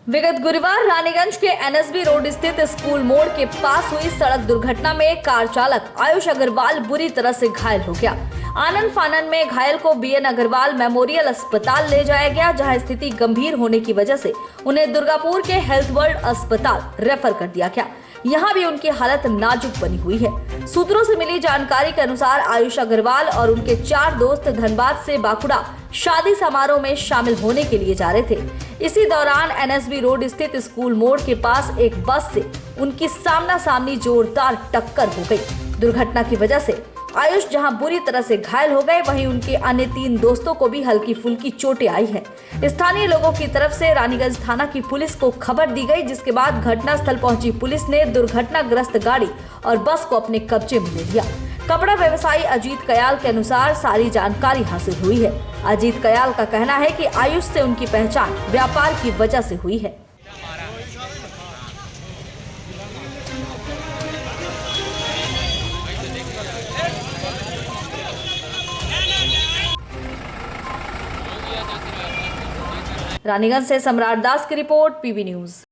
विगत गुरुवार रानीगंज के एनएसबी रोड स्थित स्कूल मोड़ के पास हुई सड़क दुर्घटना में कार चालक आयुष अग्रवाल बुरी तरह से घायल हो गया। आनन फानन में घायल को बीएन अग्रवाल मेमोरियल अस्पताल ले जाया गया, जहां स्थिति गंभीर होने की वजह से उन्हें दुर्गापुर के हेल्थ वर्ल्ड अस्पताल रेफर कर दिया गया। यहाँ भी उनकी हालत नाजुक बनी हुई है। सूत्रों से मिली जानकारी के अनुसार आयुष अग्रवाल और उनके 4 दोस्त धनबाद से बाकुड़ा शादी समारोह में शामिल होने के लिए जा रहे थे। इसी दौरान एनएसबी रोड स्थित स्कूल मोड़ के पास एक बस से उनकी सामना सामनी जोरदार टक्कर हो गई। दुर्घटना की वजह से आयुष जहां बुरी तरह से घायल हो गए, वहीं उनके अन्य 3 दोस्तों को भी हल्की फुल्की चोटें आई है। स्थानीय लोगों की तरफ से रानीगंज थाना की पुलिस को खबर दी गई, जिसके बाद घटनास्थल पहुंची पुलिस ने दुर्घटनाग्रस्त गाड़ी और बस को अपने कब्जे में ले लिया। कपड़ा व्यवसायी अजीत कयाल के अनुसार सारी जानकारी हासिल हुई है। अजीत कयाल का कहना है कि आयुष से उनकी पहचान व्यापार की वजह से हुई है। रानीगंज से सम्राट दास की रिपोर्ट, पीबी न्यूज।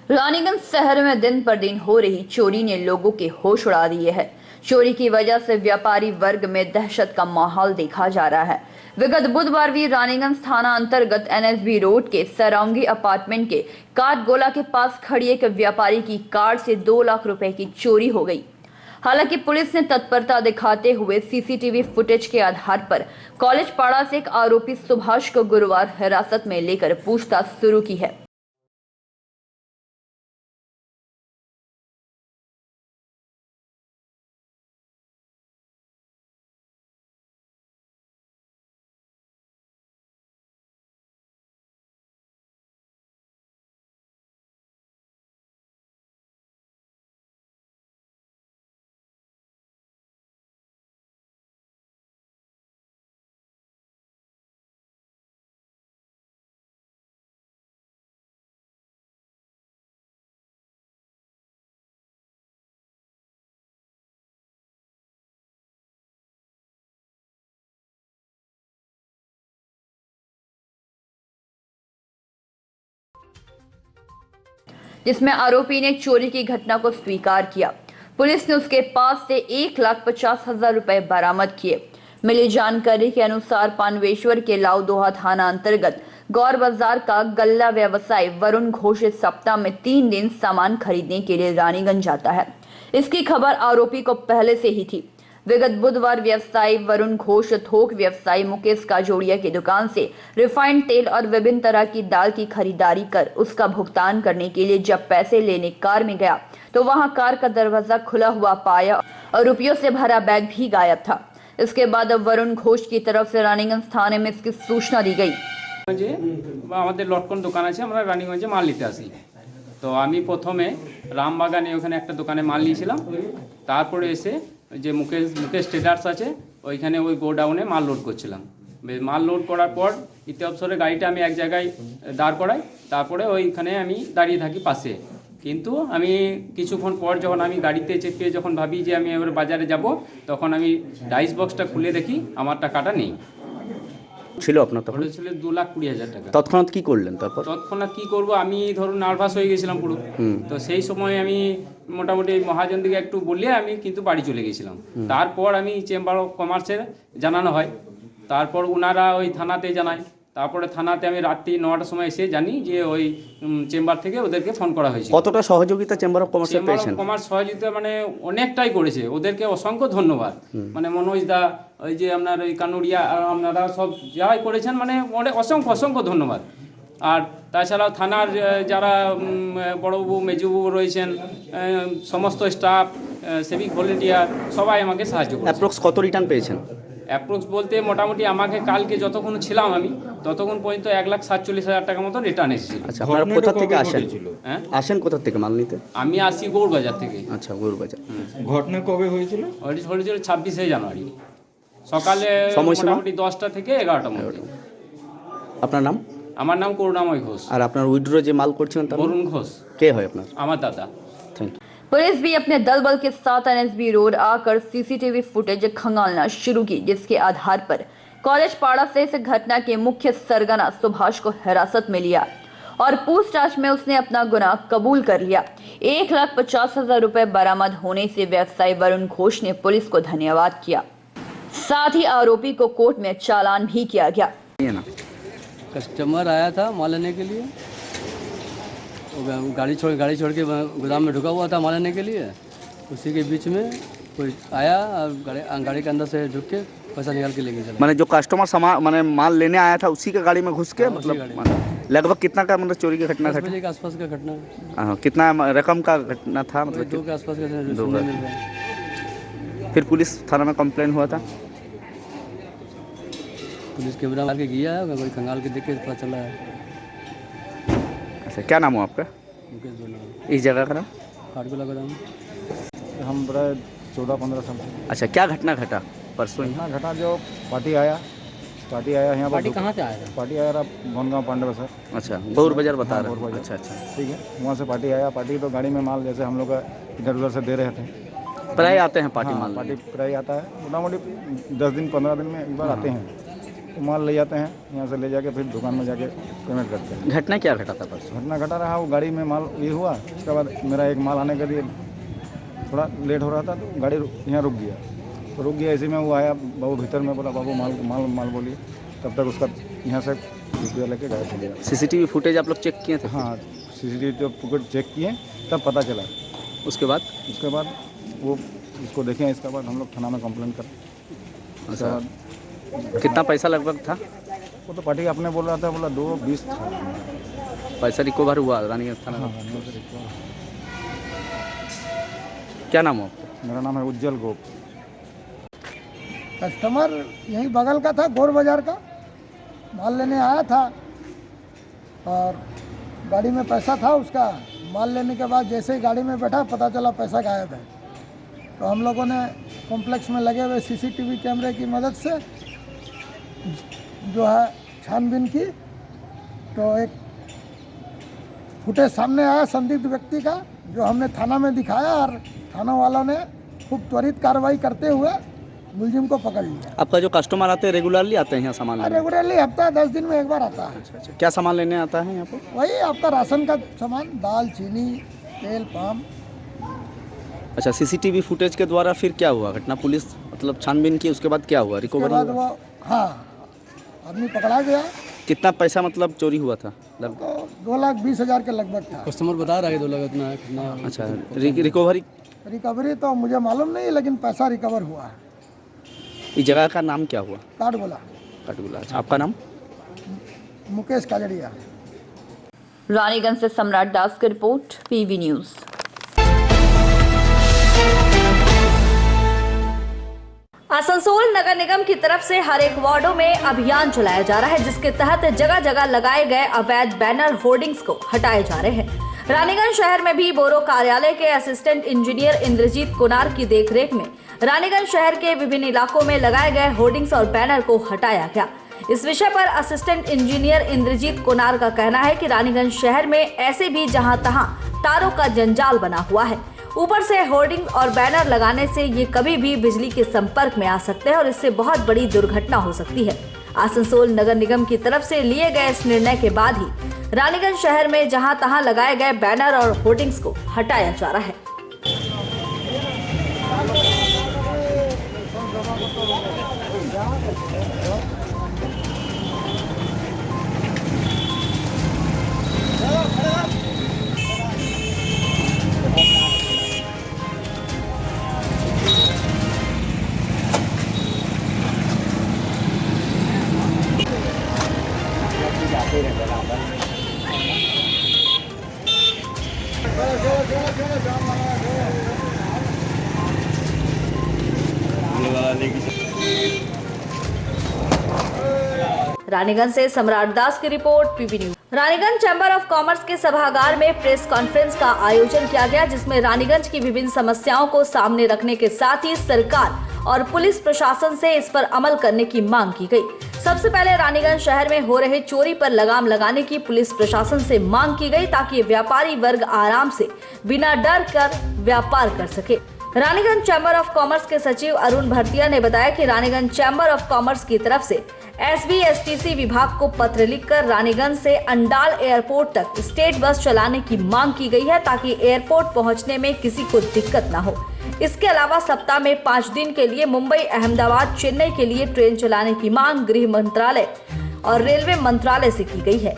रानीगंज शहर में दिन पर दिन हो रही चोरी ने लोगों के होश उड़ा दिए हैं। चोरी की वजह से व्यापारी वर्ग में दहशत का माहौल देखा जा रहा है। विगत बुधवार भी रानीगंज थाना अंतर्गत एनएसबी रोड के सरौंगी अपार्टमेंट के काटगोला के पास खड़ी एक व्यापारी की कार से 2 लाख रुपए की चोरी हो गई। हालांकि पुलिस ने तत्परता दिखाते हुए सीसीटीवी फुटेज के आधार पर कॉलेज पाड़ा से एक आरोपी सुभाष को गुरुवार हिरासत में लेकर पूछताछ शुरू की है। जिसमें आरोपी ने चोरी की घटना को स्वीकार किया। पुलिस ने उसके पास से 1,50,000 रुपए बरामद किए। मिली जानकारी के अनुसार पानवेश्वर के लाउदोहा थाना अंतर्गत गौर बाजार का गल्ला व्यवसायी वरुण घोष इस सप्ताह में 3 दिन सामान खरीदने के लिए रानीगंज जाता है। इसकी खबर आरोपी को पहले से ही थी। विगत बुधवार व्यवसायी वरुण घोष थोक व्यवसायी मुकेश काजोड़िया की दुकान से रिफाइंड तेल और विभिन्न तरह की दाल की खरीदारी कर उसका भुगतान करने के लिए जब पैसे लेने कार में गया तो वहां कार का दरवाजा खुला हुआ पाया और रुपयों से भरा बैग भी गायब था। इसके बाद अब वरुण घोष की तरफ से रानीगंज थाने में इसकी सूचना दी गई। लटकन दुकान আছে আমরা রানীগঞ্জে মাল নিতে আসি। তো আমি প্রথমে রামবাগানে ওখানে একটা দোকানে মাল নিয়েছিলাম। তারপরে এসে যে মুকেশ ট্রেডার্স আছে ওইখানে ওই গোডাউনে মাল লোড করছিলাম। মাল লোড করার পর ইতিঅবসরে গাড়িটা আমি এক জায়গায় দাঁড় করাই, তারপরে ওইখানে আমি দাঁড়িয়ে থাকি পাশে। কিন্তু আমি কিছুক্ষণ পর যখন আমি গাড়িতে চেপে যখন ভাবি যে আমি এবার বাজারে যাব, তখন আমি ডাইস বক্সটা খুলে দেখি আমার টাকাটা নেই ছিল। আপনার তখন ছিল 2,20,000 টাকা। তৎক্ষণাৎ কি করলেন? তৎক্ষণাৎ কি করব, আমি ধরুন নার্ভাস হয়ে গেছিলাম পুরো। তো সেই সময় আমি মোটামুটি মহাজন দিকে একটু বললে আমি কিন্তু বাড়ি চলে গেছিলাম। তারপর আমি চেম্বার অফ কমার্সে জানানো হয়, তারপর ওনারা ওই থানাতে জানায়, তারপরে থানাতে আমি রাত্রি 9টার সময় এসে জানি যে ওই চেম্বার থেকে ওদেরকে ফোন করা হয়েছে। কতটা সহযোগিতা চেম্বার অফ কমার্সে পেয়েছেন? চেম্বার অফ কমার্স সহযোগিতা মানে অনেকটাই করেছে, ওদেরকে অসংখ্য ধন্যবাদ। মানে মনোজ দা, ওই যে আপনার ওই কানুরিয়া, আপনারা সব যাই করেছেন, মানে অনেক অসংখ্য ধন্যবাদ। আর তাছাড়াও থানার যারা বড়বাবু মেজবাবু রয়েছেন, সমস্ত স্টাফ, সিভিক ভলেন্টিয়ার সবাই আমাকে সাহায্য করেছে। অ্যাপ্রক্স কত রিটার্ন পেয়েছেন? অ্যাপ্রক্স বলতে মোটামুটি আমাকে কালকে যতক্ষণ ছিলাম আমি ততক্ষণ পর্যন্ত 1,47,000 টাকা মতো রিটার্ন এসেছিল। আচ্ছা, আপনারা কোথা থেকে আসেন? হ্যাঁ, আসেন কোথা থেকে মাল নিতে? আমি আসি গৌরবাজার থেকে। আচ্ছা, গৌরবাজার। ঘটনা কবে হয়েছিল? হয়েছিল 26শে জানুয়ারি সকালে মোটামুটি 10টা থেকে 11টার মধ্যে। আপনার নাম আমার নাম করুণাময় ঘোষ। আর আপনার উইথড্র যে মাল করছিলেন তার নাম? বরুণ ঘোষ কে হয় আপনার? আমার দাদা। Thank you. पुलिस भी अपने दल बल के साथ एनएसबी रोड आकर सीसीटीवी फुटेज खंगालना शुरू की, जिसके आधार पर कॉलेज पाड़ा से इस घटना के मुख्य सरगना सुभाष को हिरासत में लिया और पूछताछ में उसने अपना गुनाह कबूल कर लिया। 1,50,000 रुपए बरामद होने से व्यवसायी वरुण घोष ने पुलिस को धन्यवाद किया। साथ ही आरोपी को कोर्ट में चालान भी किया गया। ये ना कस्टमर आया था माल लेने के लिए, वो गाड़ी छोड़ के गोदाम में ढुका हुआ था माल लेने के लिए। उसी के बीच में कोई आया और गाड़ी के अंदर से ढुक के पैसा निकाल के लेके चला। मैंने जो कस्टमर सामान मैंने माल लेने आया था उसी के गाड़ी में घुस के हाँ, उसी मतलब गाड़ी लगभग कितना का मतलब चोरी की घटना 10 घटी? बजे के आसपास का घटना है। हाँ, कितना रकम का घटना था वही मतलब 2 के आसपास का दो सुनने का। मिल रहा है। फिर पुलिस थाना में कंप्लेन हुआ था? पुलिस कैमरा मार के गया है, कोई खंगाल के देख के पता चला है। अच्छा, क्या नाम हो आपका? मुकेश बोला इस जगह का नाम? काटगोला गोदाम। हम प्राय 14-15 साल से अच्छा, क्या घटना घटा परसों ही? घटना घटा जो पार्टी आया यहाँ पर। पार्टी कहाँ से आया था? पार्टी आया था बनगांव पांडव सर। अच्छा, गौर बाजार बता हाँ, रहे गौर हैं। बाजार। अच्छा अच्छा, ठीक है, वहाँ से पार्टी आया। पार्टी तो गाड़ी में माल जैसे हम लोग का इधर उधर से दे रहे थे। प्राय आते हैं पार्टी हाँ, माल पार्टी लेने। प्राय आता है, मोटा मोटी 10 दिन 15 दिन में एक बार आते हैं। तो माल ले जाते हैं, यहाँ से ले जाके फिर दुकान में जाके पेमेंट करते हैं। घटना क्या घटा था परसों? घटना घटा रहा, वो गाड़ी में माल ये हुआ। उसके बाद मेरा एक माल आने के लिए थोड़ा लेट हो रहा था, तो गाड़ी यहाँ रुक गया। तो रुक गया, इसी में वो आया बाबू भीतर में, बोला बाबू माल माल माल बोलिए। तब तक उसका यहाँ से रुपया लेके गाड़ी चले गया। सीसीटीवी फुटेज आप लोग चेक किए थे? हाँ, सीसीटीवी जो पुकट चेक किए तब पता चला। उसके बाद उसके बाद वो उसको देखें, इसके बाद हम लोग थाना में कंप्लेन कर। उसके अच्छा, बाद कितना पैसा लगभग था? वो तो पार्टी अपने बोल रहा था, बोला 2-20 था। पैसा रिकवर हुआ रानीगंज थाना हाँ, में? हाँ, क्या नाम हो आपका? मेरा नाम है उज्जवल गोप। कस्टमर यहीं बगल का था, गौर बाजार का, माल लेने आया था और गाड़ी में पैसा था उसका। माल लेने के बाद जैसे ही गाड़ी में बैठा पता चला पैसा गायब है। तो हम लोगों ने कॉम्प्लेक्स में लगे हुए सीसीटीवी कैमरे की मदद से जो है छानबीन की, तो एक फुटेज सामने आया संदिग्ध व्यक्ति का, जो हमने थाना में दिखाया और थाना वालों ने खूब त्वरित कार्रवाई करते हुए मुलजिम को पकड़ लिया। आपका जो कस्टमर आते हैं रेगुलरली आते हैं यहाँ सामान लेने? रेगुलरली हफ्ता 10 दिन में एक बार आता है। अच्छा अच्छा, क्या सामान लेने आता है यहाँ पर? वही आपका राशन का सामान, दाल, चीनी, तेल, पाम। अच्छा, सीसीटीवी फुटेज के द्वारा फिर क्या हुआ घटना? पुलिस मतलब छानबीन की, उसके बाद क्या हुआ? उसके रिकवरी बाद हुआ? वो हाँ आदमी पकड़ा गया। कितना पैसा मतलब चोरी हुआ था लगभग? तो 2,20,000 के लगभग था। कस्टमर बता रहा है कि 2 लाख इतना है, कितना। अच्छा, रिकवरी रिकवरी तो मुझे मालूम नहीं, लेकिन पैसा रिकवर हुआ है। इस जगह का नाम क्या हुआ? काटगोला। काटगुला। अच्छा, आपका नाम? मुकेश काजड़िया। रानीगंज से सम्राट दास की रिपोर्ट, पीवी न्यूज। आसनसोल नगर निगम की तरफ से हर एक वार्डों में अभियान चलाया जा रहा है, जिसके तहत जगह जगह लगाए गए अवैध बैनर होर्डिंग्स को हटाए जा रहे हैं। रानीगंज शहर में भी बोरो कार्यालय के असिस्टेंट इंजीनियर इंद्रजीत कुनार की देखरेख में रानीगंज शहर के विभिन्न इलाकों में लगाए गए होर्डिंग्स और बैनर को हटाया गया। इस विषय पर असिस्टेंट इंजीनियर इंद्रजीत कुनार का कहना है कि रानीगंज शहर में ऐसे भी जहां तहां तारों का जंजाल बना हुआ है। ऊपर से होर्डिंग और बैनर लगाने से ये कभी भी बिजली के संपर्क में आ सकते हैं और इससे बहुत बड़ी दुर्घटना हो सकती है। आसनसोल नगर निगम की तरफ से लिए गए इस निर्णय के बाद ही रानीगंज शहर में जहां तहां लगाए गए बैनर और होर्डिंग्स को हटाया जा रहा है। रानीगंज से सम्राट दास की report, PV news. Raniganj chamber of commerce के सभागार में प्रेस कॉन्फ्रेंस का आयोजन किया गया, जिसमें रानीगंज की विभिन्न समस्याओं को सामने रखने के साथ ही सरकार और पुलिस प्रशासन से इस पर अमल करने की मांग की गई। सबसे पहले रानीगंज शहर में हो रहे चोरी पर लगाम लगाने की पुलिस प्रशासन से मांग की गई ताकि व्यापारी वर्ग आराम से बिना डर कर व्यापार कर सके। रानीगंज चैम्बर ऑफ कॉमर्स के सचिव अरुण भरतिया ने बताया कि रानीगंज चैम्बर ऑफ कॉमर्स की तरफ से SBSTC विभाग को पत्र लिखकर रानीगंज से अंडाल एयरपोर्ट तक स्टेट बस चलाने की मांग की गई है ताकि एयरपोर्ट पहुंचने में किसी को दिक्कत न हो। इसके अलावा सप्ताह में 5 दिन के लिए मुंबई, अहमदाबाद, चेन्नई के लिए ट्रेन चलाने की मांग गृह मंत्रालय और रेलवे मंत्रालय से की गई है।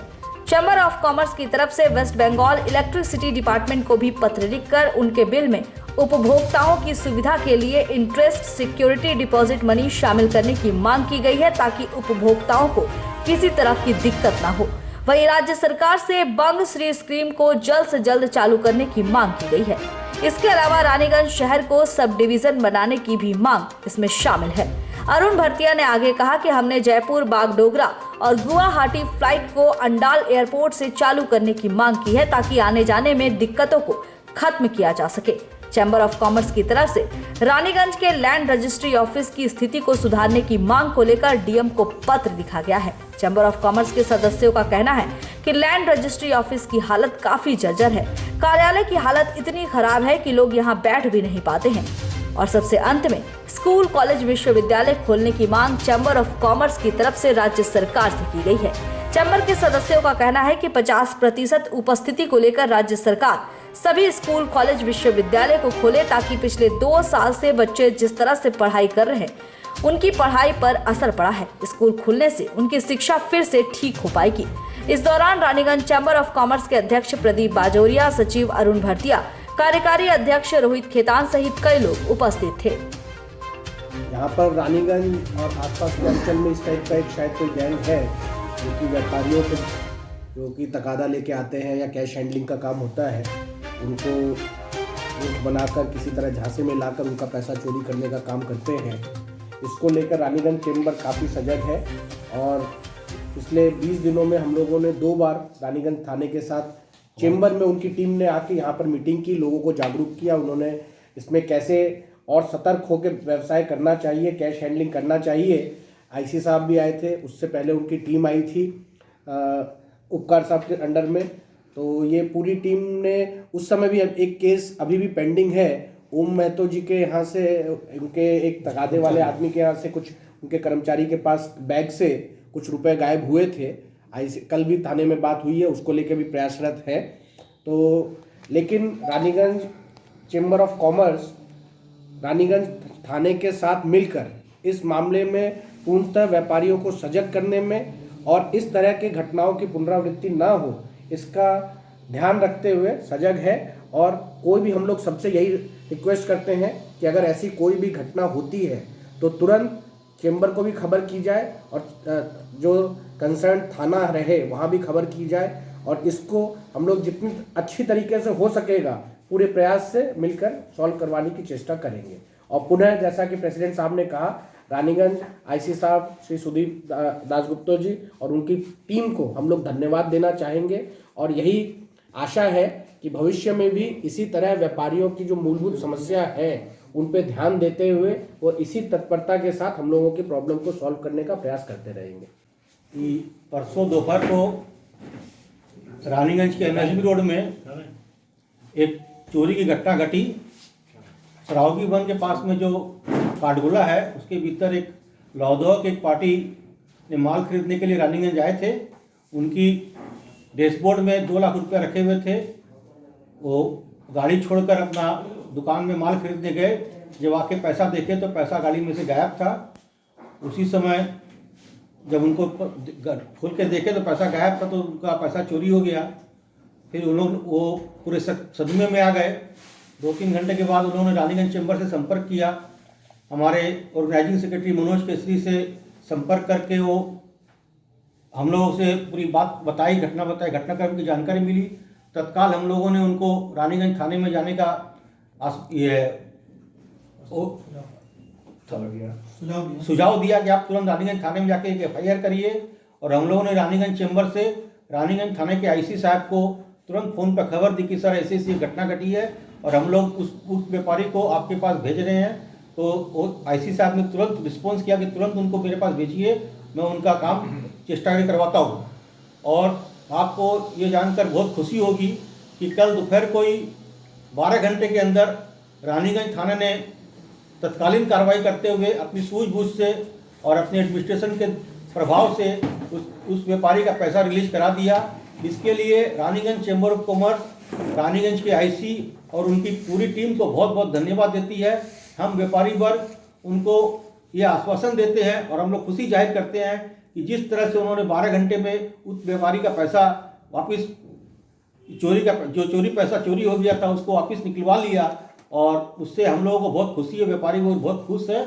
चैम्बर ऑफ कॉमर्स की तरफ से वेस्ट बंगाल इलेक्ट्रिसिटी डिपार्टमेंट को भी पत्र लिखकर उनके बिल में उपभोक्ताओं की सुविधा के लिए इंटरेस्ट सिक्योरिटी डिपॉजिट मनी शामिल करने की मांग की गई है ताकि उपभोक्ताओं को किसी तरह की दिक्कत न हो। वहीं राज्य सरकार से बंग श्री स्कीम को जल्द से जल्द चालू करने की मांग की गई है। इसके अलावा रानीगंज शहर को सब डिवीजन बनाने की भी मांग इसमें शामिल है। अरुण भरतिया ने आगे कहा कि हमने जयपुर, बागडोगरा और गुवाहाटी फ्लाइट को अंडाल एयरपोर्ट से चालू करने की मांग की है ताकि आने जाने में दिक्कतों को खत्म किया जा सके। चैम्बर ऑफ कॉमर्स की तरफ से रानीगंज के लैंड रजिस्ट्री ऑफिस की स्थिति को सुधारने की मांग को लेकर डीएम को पत्र लिखा गया है। चैम्बर ऑफ कॉमर्स के सदस्यों का कहना है कि लैंड रजिस्ट्री ऑफिस की हालत काफी जर्जर है। कार्यालय की हालत इतनी खराब है कि लोग यहाँ बैठ भी नहीं पाते हैं। और सबसे अंत में स्कूल, कॉलेज, विश्वविद्यालय खोलने की मांग चैम्बर ऑफ कॉमर्स की तरफ से राज्य सरकार से की गई है। चैम्बर के सदस्यों का कहना है कि 50% उपस्थिति को लेकर राज्य सरकार सभी स्कूल, कॉलेज, विश्वविद्यालय को खोले ताकि पिछले 2 साल से बच्चे जिस तरह से पढ़ाई कर रहे हैं उनकी पढ़ाई पर असर पड़ा है। स्कूल खुलने से उनकी शिक्षा फिर से ठीक हो पाएगी। इस दौरान रानीगंज चैम्बर ऑफ कॉमर्स के अध्यक्ष प्रदीप बाजोरिया, सचिव अरुण भरतिया, कार्यकारी अध्यक्ष रोहित खेतान सहित कई लोग उपस्थित थे। यहाँ पर रानीगंज और आसपास के अंचल में इस टाइप का एक शायद कोई गैंग है जो कि व्यापारियों को जो कि तकादा लेके आते हैं या कैश हैंडलिंग का काम होता है, उनको बनाकर किसी तरह झांसे में लाकर उनका पैसा चोरी करने का काम करते हैं। इसको लेकर रानीगंज चैम्बर काफ़ी सजग है और पिछले 20 दिनों में हम लोगों ने 2 बार रानीगंज थाने के साथ चैम्बर में उनकी टीम ने आके यहाँ पर मीटिंग की, लोगों को जागरूक किया। उन्होंने इसमें कैसे और सतर्क होकर व्यवसाय करना चाहिए, कैश हैंडलिंग करना चाहिए। आईसी साहब भी आए थे, उससे पहले उनकी टीम आई थी उपकार साहब के अंडर में। तो ये पूरी टीम ने उस समय भी एक केस अभी भी पेंडिंग है। ओम महतो जी के यहाँ से, उनके एक तकादे वाले आदमी के यहाँ से कुछ उनके कर्मचारी के पास बैग से कुछ रुपए गायब हुए थे। कल भी थाने में बात हुई है, उसको लेकर भी प्रयासरत है। तो लेकिन Raniganj chamber of commerce Raniganj थाने के साथ मिलकर इस मामले में पूर्णतः व्यापारियों को सजग करने में और इस तरह की घटनाओं की पुनरावृत्ति ना हो इसका ध्यान रखते हुए सजग है। और कोई भी हम लोग सबसे यही रिक्वेस्ट करते हैं कि अगर ऐसी कोई भी घटना होती है तो तुरंत चैम्बर को भी खबर की जाए और जो कंसर्न थाना रहे वहाँ भी खबर की जाए और इसको हम लोग जितनी अच्छी तरीके से हो सकेगा पूरे प्रयास से मिलकर सॉल्व करवाने की चेष्टा करेंगे। और पुनः जैसा कि प्रेसिडेंट साहब ने कहा, रानीगंज आईसी साहब श्री सुदीप दासगुप्ता जी और उनकी टीम को हम लोग धन्यवाद देना चाहेंगे और यही आशा है कि भविष्य में भी इसी तरह व्यापारियों की जो मूलभूत समस्या है उन पे ध्यान देते हुए वो इसी तत्परता के साथ हम लोगों की प्रॉब्लम को सॉल्व करने का प्रयास करते रहेंगे। परसों दोपहर को रानीगंज के एनएसबी रोड में एक चोरी की घटना घटी। सरावगी वन के पास में जो काठगोला है उसके भीतर एक लौदौक एक पार्टी ने माल खरीदने के लिए रानीगंज आए थे। उनकी डैशबोर्ड में 2 लाख रुपये रखे हुए थे। वो गाड़ी छोड़कर अपना दुकान में माल खरीदने गए। जब आके पैसा देखे तो पैसा गाड़ी में से गायब था। उसी समय जब उनको खोल के देखे तो पैसा गायब था, तो उनका पैसा चोरी हो गया। फिर उन्होंने वो पूरे सदमे में आ गए। 2-3 घंटे के बाद उन्होंने रानीगंज चैम्बर से संपर्क किया। हमारे ऑर्गेनाइजिंग सेक्रेटरी मनोज केसरी से संपर्क करके वो हम लोगों से पूरी बात बताई, घटनाक्रम की जानकारी मिली। तत्काल हम लोगों ने उनको रानीगंज थाने में जाने का सुझाव दिया कि आप तुरंत रानीगंज थाने में जाके एक FIR करिए। और हम लोगों ने रानीगंज चैम्बर से रानीगंज थाने के आईसी साहब को तुरंत फ़ोन पर खबर दी कि सर ऐसी घटना घटी है और हम लोग उस व्यापारी को आपके पास भेज रहे हैं। तो आईसी साहब ने तुरंत रिस्पॉन्स किया कि तुरंत उनको मेरे पास भेजिए मैं उनका काम चेष्टा करके करवाता हूँ। और आपको ये जानकर बहुत खुशी होगी कि कल दोपहर कोई 12 घंटे के अंदर रानीगंज थाना ने तत्कालीन कार्रवाई करते हुए अपनी सूझबूझ से और अपने एडमिनिस्ट्रेशन के प्रभाव से उस व्यापारी का पैसा रिलीज करा दिया। इसके लिए Raniganj chamber of commerce, Raniganj के आईसी और उनकी पूरी टीम को बहुत बहुत धन्यवाद देती है। हम व्यापारी वर्ग उनको ये आश्वासन देते हैं और हम लोग खुशी जाहिर करते हैं कि जिस तरह से उन्होंने 12 घंटे में उस व्यापारी का पैसा वापस चोरी पैसा चोरी हो गया था उसको वापस निकलवा लिया, और उससे हम लोगों को बहुत खुशी है, व्यापारी वो बहुत खुश है।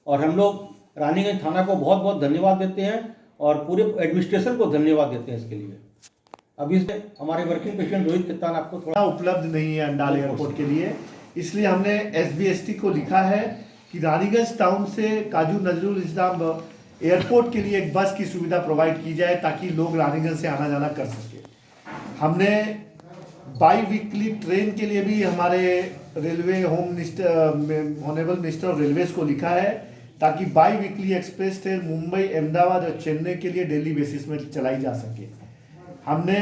और हम लोग रानीगंज थाना को बहुत बहुत धन्यवाद देते हैं और पूरे एडमिनिस्ट्रेशन को धन्यवाद देते हैं इसके लिए। अभी से हमारे वर्किंग प्रेसिडेंट रोहित खेतान आपको थोड़ा उपलब्ध नहीं है अंडाल एयरपोर्ट के लिए, इसलिए हमने SBST को लिखा है कि रानीगंज टाउन से काजू नजरुल इस्लाम एयरपोर्ट के लिए एक बस की सुविधा प्रोवाइड की जाए ताकि लोग रानीगंज से आना जाना कर सके। हमने बाई वीकली ट्रेन के लिए भी हमारे railway honourable minister of railways को लिखा है ताकि by weekly express train Mumbai, Ahmedabad और चेन्नई के लिए डेली बेसिस में चलाई जा सके। हमने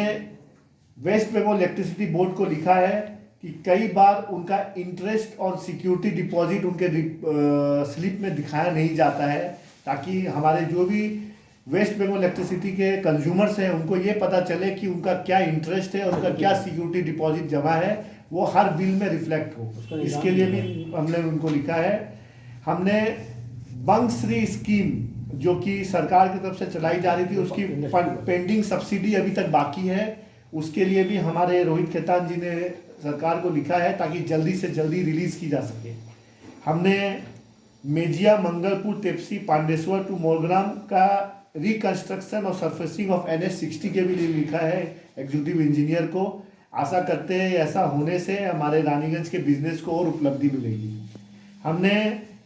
वेस्ट बंगाल इलेक्ट्रिसिटी बोर्ड को लिखा है कि कई बार उनका इंटरेस्ट और सिक्योरिटी डिपॉजिट उनके स्लिप में दिखाया नहीं जाता है, ताकि हमारे जो भी वेस्ट बंगाल इलेक्ट्रिसिटी के कंज्यूमर्स हैं उनको ये पता चले कि उनका क्या इंटरेस्ट है, उनका क्या सिक्योरिटी डिपॉजिट जमा है, वो हर बिल में रिफ्लेक्ट हो। इसके लिए भी हमने उनको लिखा है। हमने बंगश्री स्कीम जो कि सरकार की तरफ से चलाई जा रही थी, उसकी पेंडिंग सब्सिडी अभी तक बाकी है, उसके लिए भी हमारे रोहित खेतान जी ने सरकार को लिखा है ताकि जल्दी से जल्दी रिलीज की जा सके। हमने मेजिया, मंगलपुर, तेपसी, पांडेश्वर टू मोरग्राम का रिकंस्ट्रक्शन और सरफेसिंग ऑफ NH60 के भी लिए लिखा है एग्जीक्यूटिव इंजीनियर को। आशा करते हैं ऐसा होने से हमारे रानीगंज के बिजनेस को और उपलब्धि मिलेगी। हमने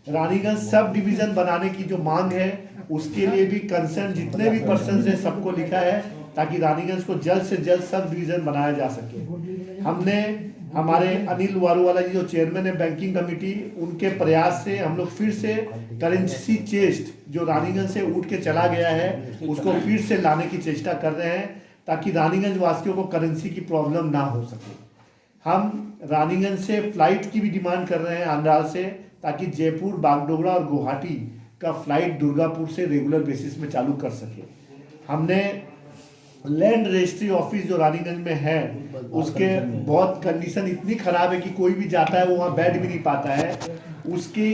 रानीगंज सब डिवीज़न बनाने की जो मांग है उसके लिए भी कंसर्न जितने भी पर्सन हैं सबको लिखा है ताकि रानीगंज को जल्द से जल्द सब डिवीज़न बनाया जा सके। हमने हमारे अनिल वारूवाला जी जो चेयरमैन है बैंकिंग कमेटी, उनके प्रयास से हम लोग फिर से करेंसी चेस्ट जो रानीगंज से उठ के चला गया है उसको फिर से लाने की चेष्टा कर रहे हैं ताकि रानीगंज वासियों को करेंसी की प्रॉब्लम ना हो सके। हम रानीगंज से फ्लाइट की भी डिमांड कर रहे हैं अंडाल से, ताकि जयपुर, बागडोगरा और गुवाहाटी का फ्लाइट दुर्गापुर से रेगुलर बेसिस में चालू कर सके। हमने लैंड रजिस्ट्री ऑफिस जो रानीगंज में है उसके बहुत कंडीशन इतनी ख़राब है कि कोई भी जाता है वो वहाँ बैठ भी नहीं पाता है। उसकी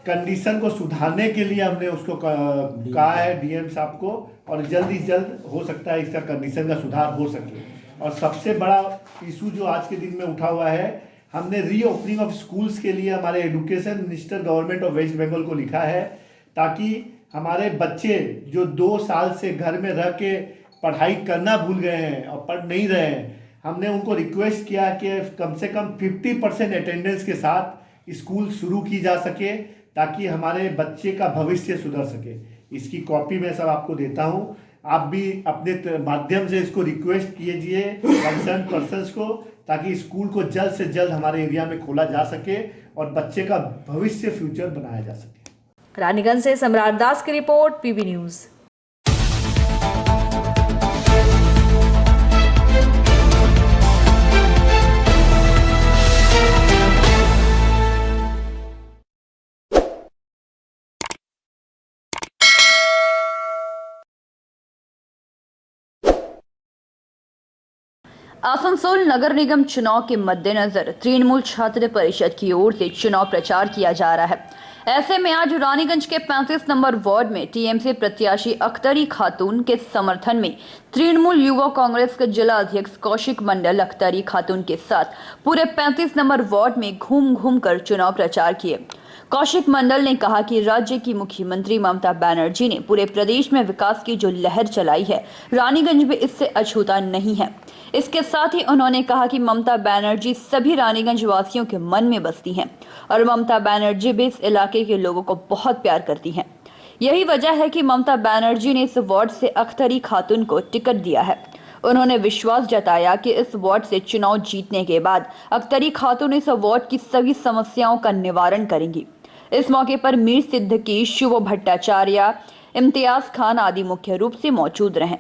कंडीशन को सुधारने के लिए हमने उसको कहा है DM साहब को, और जल्द ही जल्द हो सकता है इसका कंडीशन का सुधार हो सके। और सबसे बड़ा इशू जो आज के दिन में उठा हुआ है, हमने रीओपनिंग ऑफ स्कूल्स के लिए हमारे education minister government of West Bengal को लिखा है ताकि हमारे बच्चे जो 2 साल से घर में रह के पढ़ाई करना भूल गए हैं और पढ़ नहीं रहे हैं, हमने उनको रिक्वेस्ट किया कि कम से कम 50% अटेंडेंस के साथ स्कूल शुरू की जा सके ताकि हमारे बच्चे का भविष्य सुधर सके। इसकी कॉपी मैं सब आपको देता हूँ, आप भी अपने माध्यम से इसको रिक्वेस्ट कीजिए कंसर्न पर्सन्स को ताकि स्कूल को जल्द से जल्द हमारे एरिया में खोला जा सके और बच्चे का भविष्य फ्यूचर बनाया जा सके। रानीगंज से सम्राट दास की रिपोर्ट, PB न्यूज। आसनसोल नगर निगम चुनाव के मद्देनजर तृणमूल छात्र परिषद की ओर से चुनाव प्रचार किया जा रहा है। ऐसे में आज रानीगंज के 35 नंबर वार्ड में टीएमसी प्रत्याशी अख्तरी खातून के समर्थन में तृणमूल युवा कांग्रेस के जिला अध्यक्ष कौशिक मंडल अख्तरी खातून के साथ पूरे 35 नंबर वार्ड में घूम घूम कर चुनाव प्रचार किए। कौशिक मंडल ने कहा कि राज्य की मुख्यमंत्री ममता बनर्जी ने पूरे प्रदेश में विकास की जो लहर चलाई है, रानीगंज में इससे अछूता नहीं है। इसके साथ ही उन्होंने कहा कि ममता बनर्जी सभी रानीगंज वासियों के मन में बसती हैं और ममता बनर्जी भी इस इलाके के लोगों को बहुत प्यार करती हैं। यही वजह है कि ममता बनर्जी ने इस वार्ड से अख्तरी खातून को टिकट दिया है। उन्होंने विश्वास जताया कि इस वार्ड से चुनाव जीतने के बाद अख्तरी खातून इस वार्ड की सभी समस्याओं का निवारण करेंगी। इस मौके पर मीर सिद्दीकी, शुभ भट्टाचार्य, इम्तियाज खान आदि मुख्य रूप से मौजूद रहे।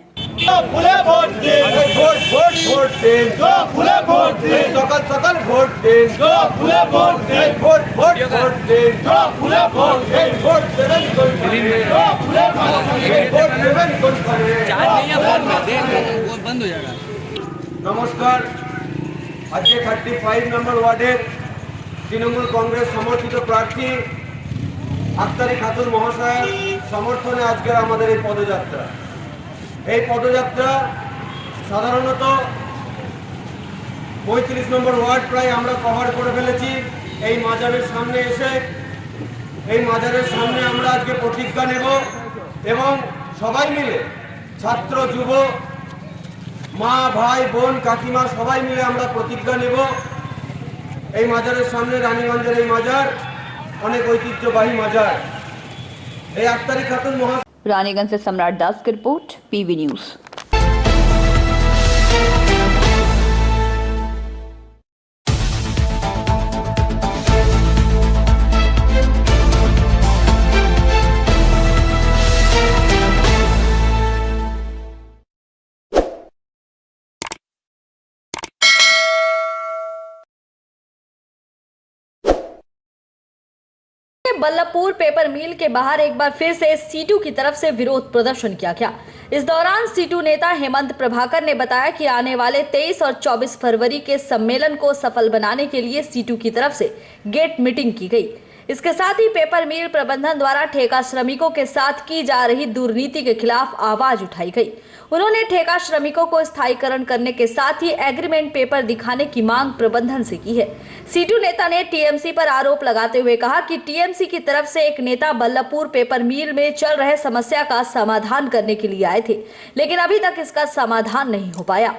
नमस्कार आज के 35 नम्बर वार्डर तृणमूल कांग्रेस समर्थित प्रार्थी আক্তারি খাতুন মহাশয়ের সমর্থনে আজকের আমাদের এই পদযাত্রা সাধারণত 35 নম্বর ওয়ার্ড প্রায় আমরা কভার করে ফেলেছি। এই মাজারের সামনে এসে এই মাজারের সামনে আমরা আজকে প্রতিজ্ঞা নেব এবং সবাই মিলে ছাত্র যুব মা ভাই বোন কাকিমা সবাই মিলে আমরা প্রতিজ্ঞা নেব। এই মাজারের সামনে রানীগঞ্জের এই মাজার অনেক ঐতিহ্যবাহী মাজার। এই আক্তারি খাতুন रानीगंज से सम्राट दास की report, PV news. Ballabhpur paper mill के बाहर एक बार फिर से सीटू की तरफ से विरोध प्रदर्शन किया गया। इस दौरान सीटू नेता हेमंत प्रभाकर ने बताया कि आने वाले 23 और 24 फरवरी के सम्मेलन को सफल बनाने के लिए सीटू की तरफ से गेट मीटिंग की गई। इसके साथ ही पेपर मिल प्रबंधन द्वारा ठेका श्रमिकों के साथ की जा रही दुर्नीति के खिलाफ आवाज उठाई गई। उन्होंने ठेका श्रमिकों को स्थायीकरण करने के साथ ही एग्रीमेंट पेपर दिखाने की मांग प्रबंधन से की है। सीटू नेता ने टीएमसी पर आरोप लगाते हुए कहा कि टीएमसी की तरफ से एक नेता बल्लभपुर पेपर मिल में चल रहे समस्या का समाधान करने के लिए आए थे, लेकिन अभी तक इसका समाधान नहीं हो पाया।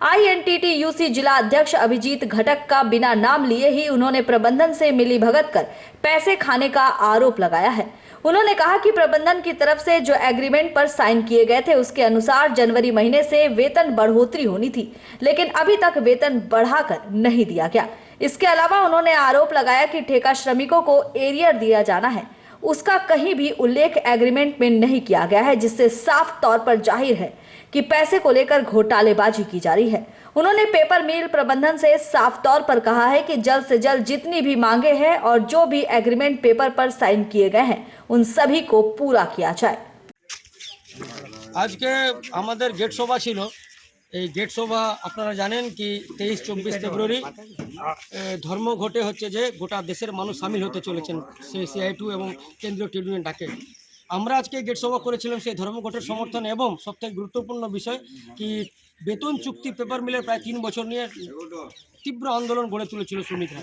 INTTUC जिला अध्यक्ष अभिजीत घटक का बिना नाम लिए ही उन्होंने प्रबंधन से मिलीभगत कर पैसे खाने का आरोप लगाया है। उन्होंने कहा कि प्रबंधन की तरफ से जो एग्रीमेंट पर साइन किए गए थे उसके अनुसार जनवरी महीने से वेतन बढ़ोतरी होनी थी, लेकिन अभी तक वेतन बढ़ाकर नहीं दिया गया। इसके अलावा उन्होंने आरोप लगाया कि ठेका श्रमिकों को एरियर दिया जाना है, उसका कहीं भी उल्लेख एग्रीमेंट में नहीं किया गया है, जिससे साफ तौर पर जाहिर है कि पैसे को लेकर घोटालेबाजी की जा रही है। उन्होंने पेपर मिल प्रबंधन से साफ तौर पर कहा है कि जल्द से जल्द जितनी भी मांगे हैं और जो भी एग्रीमेंट पेपर पर साइन किए गए हैं उन सभी को पूरा किया जाए। आज के हमारे गेट सभा छिलो, এই গেট সভা আপনারা জানেন কি 23-24 ফেব্রুয়ারি ধর্মঘটে হচ্ছে যে গোটা দেশের মানুষ সামিল হতে চলেছেন CITU এবং কেন্দ্রীয় ট্রেড ইউনিয়ন ডাকে। আমরা আজকে গেট সভা করেছিলাম সেই ধর্মঘটের সমর্থন এবং সবথেকে গুরুত্বপূর্ণ বিষয় কি বেতন চুক্তি পেপার মিলের প্রায় 3 বছর নিয়ে তীব্র আন্দোলন গড়ে তুলেছিল শ্রমিকরা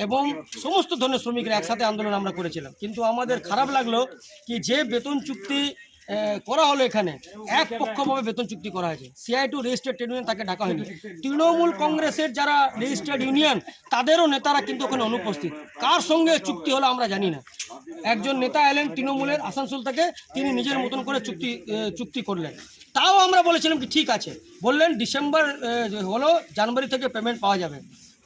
এবং সমস্ত ধরনের শ্রমিকরা একসাথে আন্দোলন আমরা করেছিলাম। কিন্তু আমাদের খারাপ লাগলো কি যে বেতন চুক্তি করা হলো এখানে এক পক্ষভাবে বেতন চুক্তি করা হয়েছে। CITU রেজিস্টার্ড ট্রেড ইউনিয়ন তাকে ডাকা হয়নি। তৃণমূল কংগ্রেসের যারা রেজিস্টার্ড ইউনিয়ন তাদেরও নেতারা কিন্তু ওখানে অনুপস্থিত। কার সঙ্গে চুক্তি হলো আমরা জানি না। একজন নেতা এলেন তৃণমূলের আসানসোল থেকে, তিনি নিজের মতন করে চুক্তি করলেন। তাও আমরা বলেছিলাম কি ঠিক আছে, বললেন ডিসেম্বর হলো জানুয়ারি থেকে পেমেন্ট পাওয়া যাবে।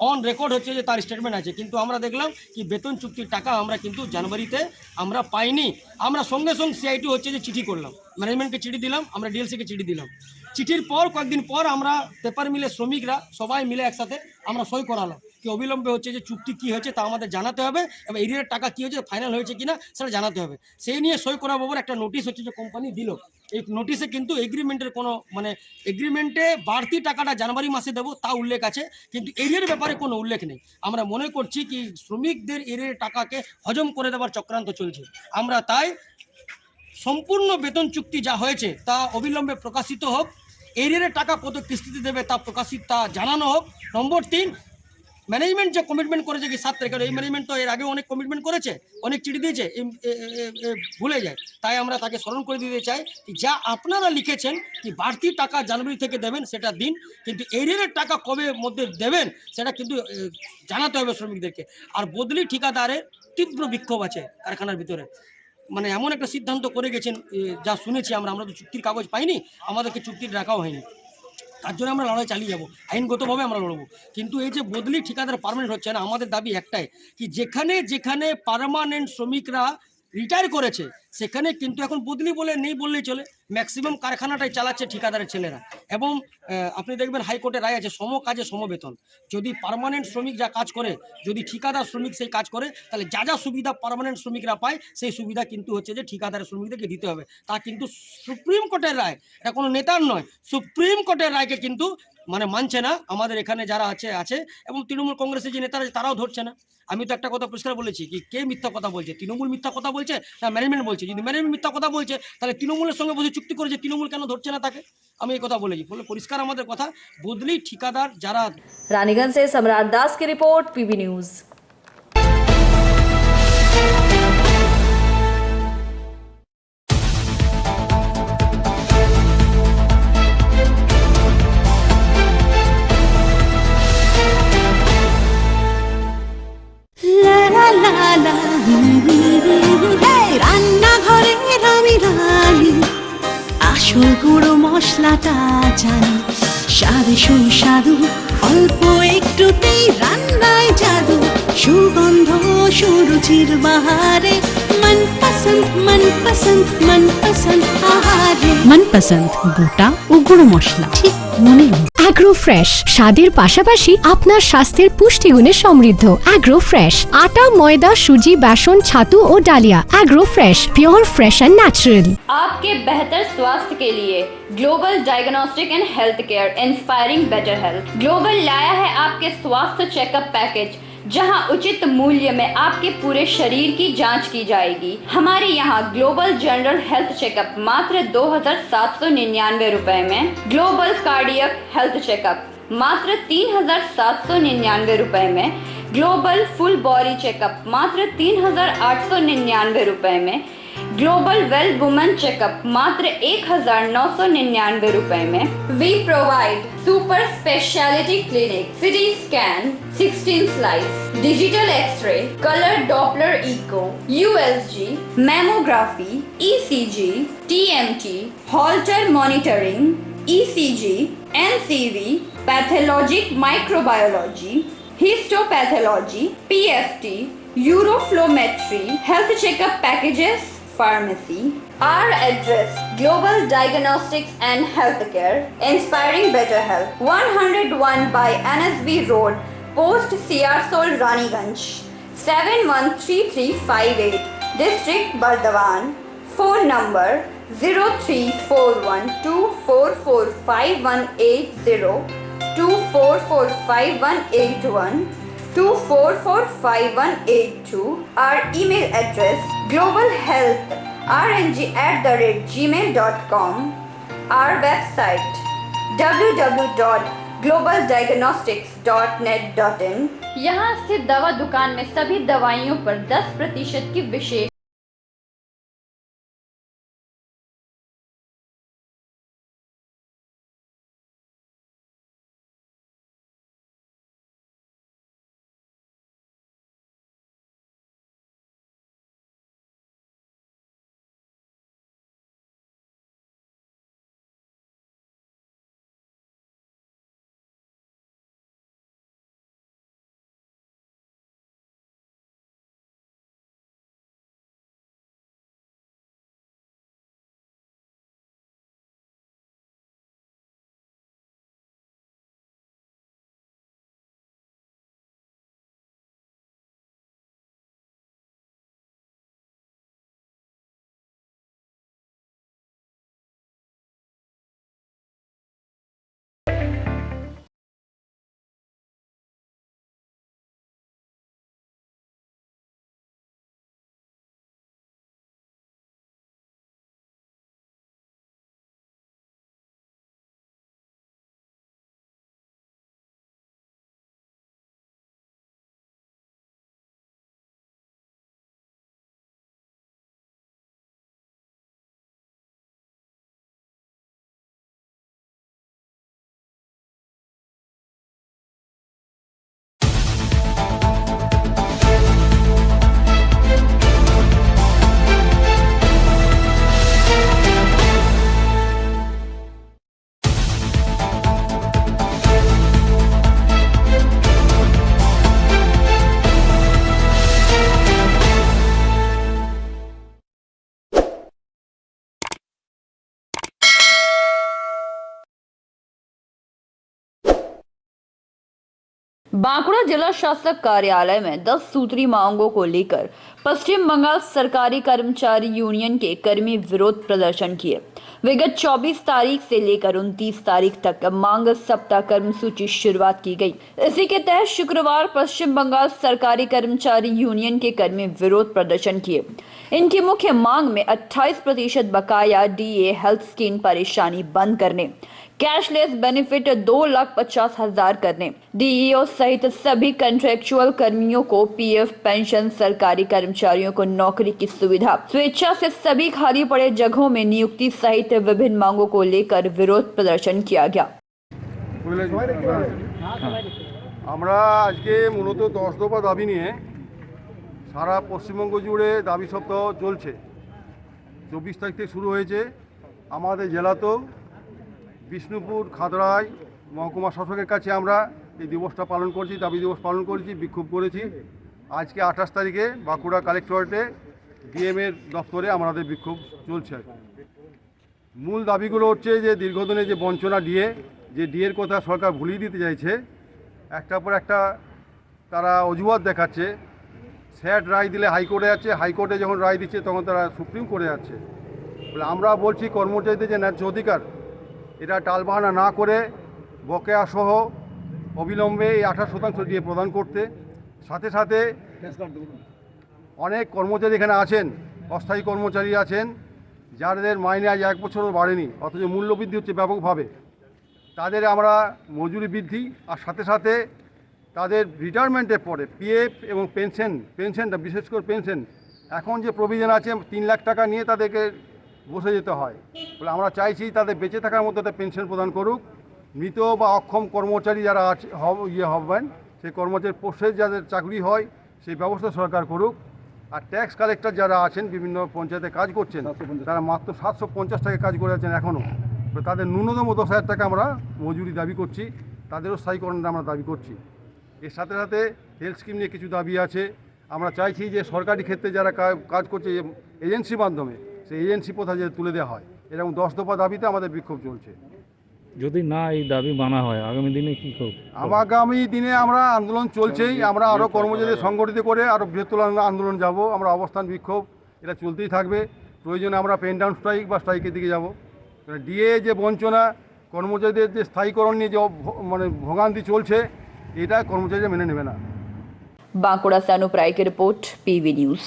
অন রেকর্ড হচ্ছে যে তার স্টেটমেন্ট আছে, কিন্তু আমরা দেখলাম কি বেতন চুক্তির টাকা আমরা কিন্তু জানুয়ারিতে আমরা পাইনি। আমরা সঙ্গে সঙ্গে CITU হচ্ছে যে চিঠি করলাম, ম্যানেজমেন্টকে চিঠি দিলাম, আমরা DLC-কে চিঠি দিলাম। চিঠির পর কয়েকদিন পর আমরা পেপার মিলের শ্রমিকরা সবাই মিলে একসাথে আমরা সই করালাম কি অবিলম্বে হচ্ছে যে চুক্তি কী হয়েছে তা আমাদের জানাতে হবে এবং এরিয়ার টাকা কী হয়েছে ফাইনাল হয়েছে কিনা সেটা জানাতে হবে। সেই নিয়ে সই করার পর একটা নোটিশ হচ্ছে যে কোম্পানি দিল। এই নোটিশে কিন্তু এগ্রিমেন্টের কোনো এগ্রিমেন্টে বাড়তি টাকাটা জানুয়ারি মাসে দেবো তা উল্লেখ আছে, কিন্তু এরিয়ার ব্যাপারে কোনো উল্লেখ নেই। আমরা মনে করছি কি শ্রমিকদের এরিয়ার টাকাকে হজম করে দেওয়ার চক্রান্ত চলছে। আমরা তাই সম্পূর্ণ বেতন চুক্তি যা হয়েছে তা অবিলম্বে প্রকাশিত হোক, এরিয়ারের টাকা কত কিস্তিতে দেবে তা তা জানানো হোক। নম্বর 3, ম্যানেজমেন্ট যে কমিটমেন্ট করেছে কি 7 তারিখে, এই ম্যানেজমেন্ট তো এর আগে অনেক কমিটমেন্ট করেছে, অনেক চিঠি দিয়েছে, ভুলে যায়। তাই আমরা তাকে স্মরণ করে দিতে চাই কি যা আপনারা লিখেছেন কি বাড়তি টাকা জানুয়ারি থেকে দেবেন সেটা দিন, কিন্তু এরিয়ারের টাকা কবে মধ্যে দেবেন সেটা কিন্তু জানাতে হবে শ্রমিকদেরকে। আর বদলি ঠিকাদারের তীব্র বিক্ষোভ আছে কারখানার ভিতরে, এমন একটা সিদ্ধান্ত করে গেছেন যা শুনেছি আমরা তো চুক্তির কাগজ পাইনি, আমাদেরকে চুক্তির রাখাও হয়নি। তার জন্য আমরা লড়াই চালিয়ে যাবো, আইনগতভাবে আমরা লড়বো। কিন্তু এই যে বদলি ঠিকাদার পার্মানেন্ট হচ্ছে না, আমাদের দাবি একটাই কি যেখানে যেখানে পার্মানেন্ট শ্রমিকরা রিটায়ার করেছে সেখানে কিন্তু এখন বদলি বলে নেই বললেই চলে, ম্যাক্সিমাম কারখানাটাই চালাচ্ছে ঠিকাদারের ছেলেরা। এবং আপনি দেখবেন হাইকোর্টের রায় আছে, সম কাজে সমবেতন। যদি পার্মানেন্ট শ্রমিক যা কাজ করে, যদি ঠিকাদার শ্রমিক সেই কাজ করে, তাহলে যা যা সুবিধা পার্মানেন্ট শ্রমিকরা পায় সেই সুবিধা কিন্তু হচ্ছে যে ঠিকাদারের শ্রমিকদেরকে দিতে হবে। তা কিন্তু সুপ্রিম কোর্টের রায়, এটা কোনো নেতার নয়, সুপ্রিম কোর্টের রায়কে কিন্তু মানে মানছে না আমাদের এখানে যারা আছে এবং তৃণমূল কংগ্রেসের যে নেতারা তারাও ধরছে না। আমি তো একটা কথা পরিষ্কার বলেছি কি কে মিথ্যা কথা বলছে, তৃণমূল মিথ্যা কথা বলছে না ম্যানেজমেন্ট বলছে? যদি ম্যানেজমেন্ট মিথ্যা কথা বলছে তাহলে তৃণমূলের সঙ্গে বসে চুক্তি করেছে, তৃণমূল কেন ধরছে না তাকে? আমি এই কথা বলেছি, বলে পরিষ্কার আমাদের কথা, বদলি ঠিকাদার যারা। रानीगंज से सम्राट दास की रिपोर्ट, पीबी न्यूज। রান্নাঘরে আমি রানী, আসল গুঁড়ো মশলাটা জানি, স্বাদে সুস্বাদু অল্প একটুতেই রান্নায় জাদু, সুগন্ধ সুরুচির বাহারে মনপসন্দ মনপসন্দ মনপসন্দ আহারে মনপসন্দ গোটা ও গুঁড়ো মশলা ঠিক মনে। অ্যাগ্রো ফ্রেশ স্বাদের পাশাপাশি আপনার স্বাস্থ্যের পুষ্টিগুণে সমৃদ্ধ। অ্যাগ্রো ফ্রেশ আটা, ময়দা, সুজি, বেসন, ছাতু ও ডালিয়া। Agro fresh pure, fresh and natural. आपके बेहतर स्वास्थ्य के लिए global diagnostic and health care, inspiring better health. Global लाया है आपके स्वास्थ्य चेकअप पैकेज, जहां उचित मूल्य में आपके पूरे शरीर की जांच की जाएगी। हमारे यहाँ ग्लोबल जनरल हेल्थ चेकअप मात्र 2,799 रुपए में, ग्लोबल कार्डियक हेल्थ चेकअप मात्र 3,799 रुपए में, ग्लोबल फुल बॉडी चेकअप मात्र 3,899 रुपए में, ग्लोबल वेल वुमेन चेकअप मात्र 1,999 रुपए में। We provide super speciality clinic, CT scan, 16 slice, digital X ray, colour Doppler echo, USG, mammography, ECG, TMT, Holter monitoring, ECG, NCV, pathologic microbiology, histopathology, PFT, uroflowmetry, health checkup packages, pharmacy. Our address: Global Diagnostics and Healthcare, inspiring better health. 101 by NSB Road, Post Siarsol, Raniganj, 713358, District Bardhaman. Phone number 0341244580, 24458181, 24458182. Our email address: globalhealthrng@gmail.com. Our website: www.globaldiagnostics.net.in. यहाँ स्थित दवा दुकान में सभी दवाइयों पर 10% की विशेष बांकुड़ा जिला शासक कार्यालय में 10 सूत्री मांगों को लेकर पश्चिम बंगाल सरकारी कर्मचारी यूनियन के कर्मी विरोध प्रदर्शन किए। विगत 24 तारीख से लेकर 29 तारीख तक मांग सप्ताह कर्मसूची शुरुआत की गई। इसी के तहत शुक्रवार पश्चिम बंगाल सरकारी कर्मचारी यूनियन के कर्मी विरोध प्रदर्शन किए। इनकी मुख्य मांग में 28% बकाया DA हेल्थ स्कीम परेशानी बंद करने, कैशलेस बेनिफिट 2,50,000 करने, DEO सहित सभी कॉन्ट्रेक्चुअल कर्मियों को PF पेंशन, सरकारी कर्मचारियों को नौकरी की सुविधा, स्वेच्छा से सभी खाली पड़े जगहों में नियुक्ति सहित विभिन्न मांगों को लेकर विरोध प्रदर्शन किया गया। আমরা আজকে মূলত 10 দফা দাবি নিয়ে সারা পশ্চিমবঙ্গ জুড়ে দাবি সপ্তাহ চলছে। 24 তারিখ থেকে শুরু হয়েছে। আমাদের জেলাতেও বিষ্ণুপুর খাদড়ায় মহকুমা শাসকের কাছে আমরা এই দিবসটা পালন করছি, দাবি দিবস পালন করেছি, বিক্ষোভ করেছি। আজকে 28 তারিখে বাঁকুড়া কালেক্টরেটে ডিএমের দপ্তরে আমাদের বিক্ষোভ চলছে। মূল দাবিগুলো হচ্ছে যে দীর্ঘদিনে যে বঞ্চনা যে ডিএর কথা সরকার ভুলিয়ে দিতে চাইছে, একটার পর একটা তারা অজুহাত দেখাচ্ছে। স্যাট রায় দিলে হাইকোর্টে যাচ্ছে, হাইকোর্টে যখন রায় দিচ্ছে তখন তারা সুপ্রিম কোর্টে যাচ্ছে। বলে আমরা বলছি কর্মচারীদের যে ন্যায্য অধিকার, এটা টালবাহানা না করে বকেয়া সহ অবিলম্বে এই 28% দিয়ে প্রদান করতে। সাথে সাথে অনেক কর্মচারী এখানে আছেন, অস্থায়ী কর্মচারী আছেন যাদের মাইনে আজ 1 বছরও বাড়েনি, অথচ মূল্যবৃদ্ধি হচ্ছে ব্যাপকভাবে। তাদের আমরা মজুরি বৃদ্ধি আর সাথে সাথে তাদের রিটায়ারমেন্টের পরে PF এবং পেনশনটা, বিশেষ করে পেনশন এখন যে প্রভিশন আছে 3 লাখ টাকা নিয়ে তাদেরকে বসে যেতে হয়। বলে আমরা চাইছি তাদের বেঁচে থাকার মতো একটা পেনশন প্রদান করুক। মৃত বা অক্ষম কর্মচারী যারা আছে হবেন, সেই কর্মচারীর পোস্টে যাদের চাকরি হয় সেই ব্যবস্থা সরকার করুক। আর ট্যাক্স কালেক্টর যারা আছেন বিভিন্ন পঞ্চায়েতে কাজ করছেন, তারা মাত্র 750 টাকা কাজ করে আছেন এখনও। তো তাদের ন্যূনতম 10,000 টাকা আমরা মজুরি দাবি করছি, তাদেরও স্থায়ীকরণটা আমরা দাবি করছি। এর সাথে সাথে হেলথ স্কিম নিয়ে কিছু দাবি আছে। আমরা চাইছি যে সরকারি ক্ষেত্রে যারা কাজ করছে এজেন্সির মাধ্যমে, সেই এজেন্সি প্রথা যে তুলে দেওয়া হয়, এরকম 10 দফা দাবিতে আমাদের বিক্ষোভ চলছে। যদি না এই দাবি মানা হয় আগামী দিনে কী করব? আগামী দিনে আমরা আন্দোলন চলছেই, আমরা আরও কর্মচারীদের সংগঠিত করে আরও বৃহত্তর আন্দোলন যাব। আমরা অবস্থান বিক্ষোভ এটা চলতেই থাকবে। প্রয়োজনে আমরা পেন ডাউন স্ট্রাইক বা স্ট্রাইকের দিকে যাব। ডিএ যে বঞ্চনা, কর্মচারীদের যে স্থায়ীকরণ নিয়ে যে ভোগান্তি চলছে, এটা কর্মচারীরা মেনে নেবে না। बांकुड़ा से अनुप राय की report, PV news.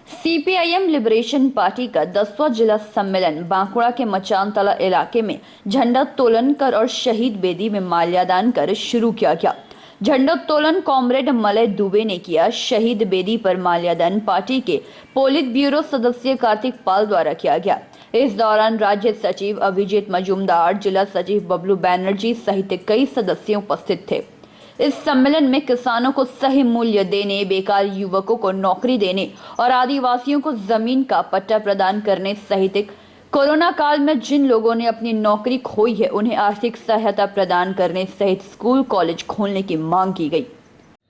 CPIM liberation party का 10वां जिला सम्मेलन बांकुड़ा के मचानतला इलाके में झंडोत्तोलन कर और शहीद बेदी में माल्यादान कर शुरू किया गया। झंडोत्तोलन कॉमरेड मलय दुबे ने किया। शहीद बेदी पर माल्यादान पार्टी के पोलित ब्यूरो सदस्य कार्तिक पाल द्वारा किया गया। इस दौरान राज्य सचिव अभिजीत मजूमदार, जिला सचिव बबलू बैनर्जी सहित कई सदस्य उपस्थित थे। इस सम्मेलन में किसानों को सही मूल्य देने, बेकार युवकों को नौकरी देने और आदिवासियों को जमीन का पट्टा प्रदान करने सहित कोरोना काल में जिन लोगों ने अपनी नौकरी खोई है उन्हें आर्थिक सहायता प्रदान करने सहित स्कूल कॉलेज खोलने की मांग की गई।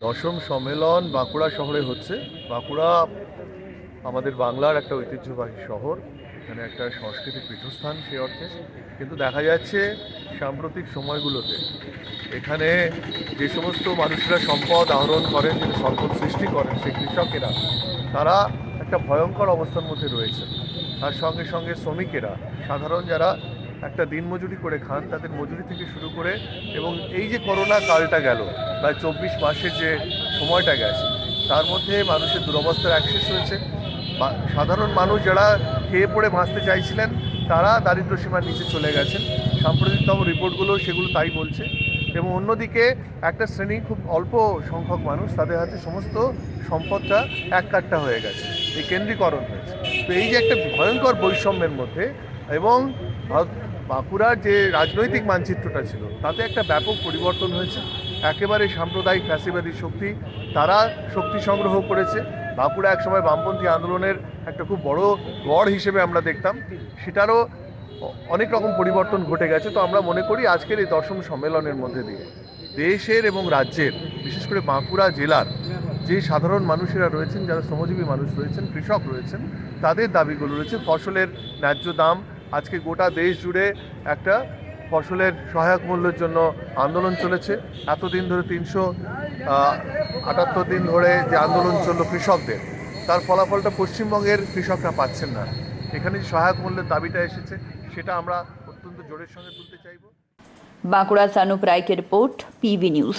10ম সম্মেলন বাঁকুড়া শহরে হচ্ছে। বাঁকুড়া আমাদের বাংলার একটা ঐতিহ্যবাহী শহর, এখানে একটা সাংস্কৃতিক পীঠস্থান সে অর্থে। কিন্তু দেখা যাচ্ছে সাম্প্রতিক সময়গুলোতে এখানে যে সমস্ত মানুষরা সম্পদ আহরণ করেন, যিনি সম্পদ সৃষ্টি করেন, সেই কৃষকেরা তারা একটা ভয়ঙ্কর অবস্থার মধ্যে রয়েছে। তার সঙ্গে সঙ্গে শ্রমিকেরা, সাধারণ যারা একটা দিনমজুরি করে খান, তাদের মজুরি থেকে শুরু করে এবং এই যে করোনা কালটা গেল, প্রায় 24 মাসের যে সময়টা গেছে, তার মধ্যে মানুষের দুরবস্থার অ্যাক্সেস হয়েছে। সাধারণ মানুষ যারা খেয়ে পড়ে বাঁচতে চাইছিলেন তারা দারিদ্র্য সীমার নিচে চলে গেছেন। সাম্প্রতিকতম রিপোর্টগুলো সেগুলো তাই বলছে। এবং অন্যদিকে একটা শ্রেণী, খুব অল্প সংখ্যক মানুষ, তাদের হাতে সমস্ত সম্পদটা এক কাট্টা হয়ে গেছে, এই কেন্দ্রীকরণ হয়েছে। তো এই যে একটা ভয়ঙ্কর বৈষম্যের মধ্যে এবং বাঁকুড়ার যে রাজনৈতিক মানচিত্রটা ছিল তাতে একটা ব্যাপক পরিবর্তন হয়েছে। একেবারে সাম্প্রদায়িক ফ্যাসিবাদী শক্তি তারা শক্তি সংগ্রহ করেছে। বাঁকুড়া একসময় বামপন্থী আন্দোলনের একটা খুব বড় গড় হিসেবে আমরা দেখতাম, সেটারও অনেক রকম পরিবর্তন ঘটে গেছে। তো আমরা মনে করি আজকের এই 10ম সম্মেলনের মধ্যে দিয়ে দেশের এবং রাজ্যের, বিশেষ করে বাঁকুড়া জেলার যে সাধারণ মানুষেরা রয়েছেন, যারা শ্রমজীবী মানুষ রয়েছেন, কৃষক রয়েছেন, তাদের দাবিগুলো রয়েছে। ফসলের ন্যায্য দাম, আজকে গোটা দেশ জুড়ে একটা ফসলের সহায়ক মূল্যের জন্য আন্দোলন চলেছে। এতদিন ধরে 378 দিন ধরে যে আন্দোলন চলল কৃষকদের, তার ফলাফলটা পশ্চিমবঙ্গের কৃষকরা পাচ্ছেন না। এখানে যে সহায়ক মূল্যের দাবিটা এসেছে, সেটা আমরা অত্যন্ত জোরের সঙ্গে তুলতে চাইব। बांकुड़ा से अनूप राय की रिपोर्ट, पीवी न्यूज।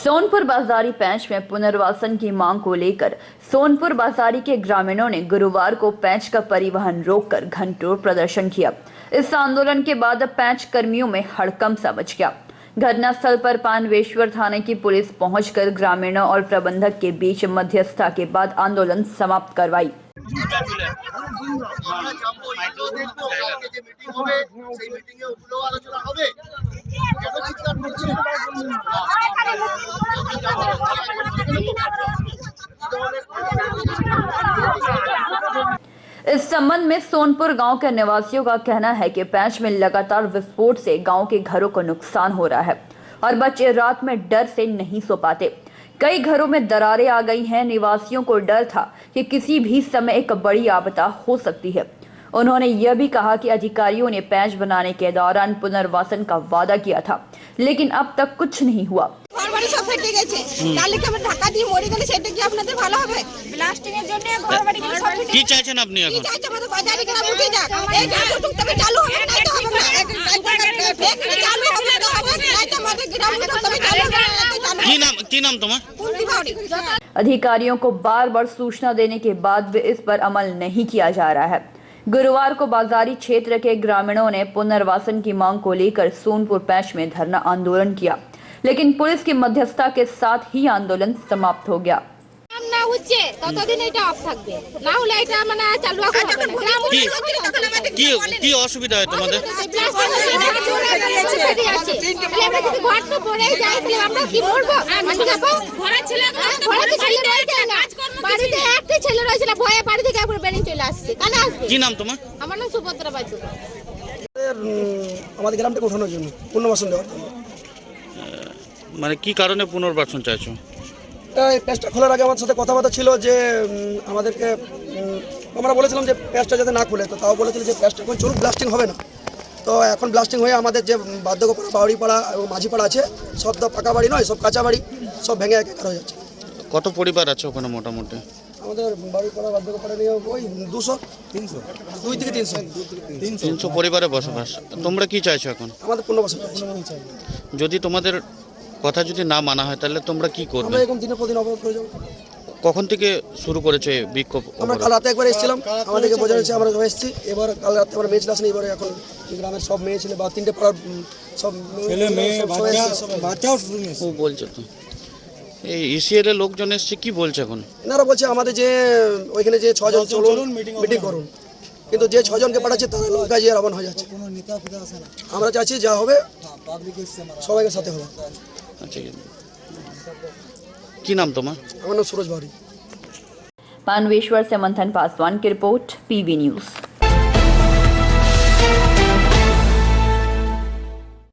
सोनपुर बाजारी पैंच में पुनर्वासन की मांग को लेकर सोनपुर बाजारी के ग्रामीणों ने गुरुवार को पैंच का परिवहन रोककर घंटों प्रदर्शन किया। इस आंदोलन के बाद पैंच कर्मियों में हड़कंप सा मच गया। घटनास्थल पर पानवेश्वर थाने की पुलिस पहुंचकर ग्रामीणों और प्रबंधक के बीच मध्यस्थता के बाद आंदोलन समाप्त करवाई। इस संबंध में सोनपुर गांव के निवासियों का कहना है कि पैंच में लगातार विस्फोट से गांव के घरों को नुकसान हो रहा है और बच्चे रात में डर से नहीं सो पाते। कई घरों में दरारें आ गई हैं। निवासियों को डर था कि किसी भी समय एक बड़ी आपदा हो सकती है। उन्होंने यह भी कहा कि अधिकारियों ने पैंच बनाने के दौरान पुनर्वासन का वादा किया था, लेकिन अब तक कुछ नहीं हुआ। अधिकारियों को बार बार सूचना देने के बाद भी इस पर अमल नहीं किया जा रहा है। गुरुवार को बाजारी क्षेत्र के ग्रामीणों ने पुनर्वासन की मांग को लेकर सोनपुर पैंच में धरना आंदोलन किया, लेकिन पुलिस की मध्यस्थता के साथ ही आंदोलन समाप्त हो गया। আমাদের গ্রামটাকে উঠানোর জন্য, পুনর্বাসন দেওয়ার জন্য। মানে কি কারণে পুনর্বাসন চাইছো? এই প্যাচটা খোলার আগে আমার সাথে কথাবার্তা ছিল যে আমাদেরকে আমরা বলেছিলাম যে প্যাচটা যাতে না খুলে, তো তাও বলেছিল যে প্যাচটা এখন চলুক, ব্লাস্টিং হবে না। তো এখন ব্লাস্টিং হয়ে আমাদের যে বার্ধক্যপাড়া, বাউড়িপাড়া এবং মাঝিপাড়া আছে, সব তো পাকা বাড়ি নয়, সব কাঁচা বাড়ি, সব ভেঙে একাকার হয়ে যাচ্ছে। কত পরিবার আছে ওখানে মোটামুটি? আমাদের বাড়িপাড়া, বার্ধক্যপাড়া নিয়ে ওই 200, 2 থেকে 300 পরিবারে বসবাস। তোমরা কি চাইছো এখন? আমাদের পুনর্বাসন চাই। যদি তোমাদের কথা যদি না মানা হয় তাহলে তোমরা কি করবে? আমরা এরকম দিনের পর দিন অবরোধ করে যাবো। কখন থেকে শুরু করেছো এই বিক্ষোভ? আমরা কাল রাতে একবার এসেছিলাম, আমাদেরকে বোঝানো হচ্ছে আমরা এসেছি। এবার কাল রাতে আমরা মেয়ে ছিল আসেনি, এবারে এখন গ্রামের সব মেয়ে ছিল বা 3টে পাড়ার সব ছেলে মেয়ে বাচ্চাও বলছে। তো এই ইসিএল এর লোকজন এসছে, কি বলছে এখন? এনারা বলছে আমাদের যে ওইখানে যে 6 জন চলুন মিটিং করুন, কিন্তু যে 6 জনকে পাঠাচ্ছে তারা লঙ্কা যে রাবণ হয়ে যাচ্ছে। আমরা চাইছি যা হবে সবাইকে সাথে হবে। আচ্ছা, কি নাম তোমার? আমার নাম सूरज भारी। पानवेश्वर से मंथन पासवान की रिपोर्ट, पीवी न्यूज।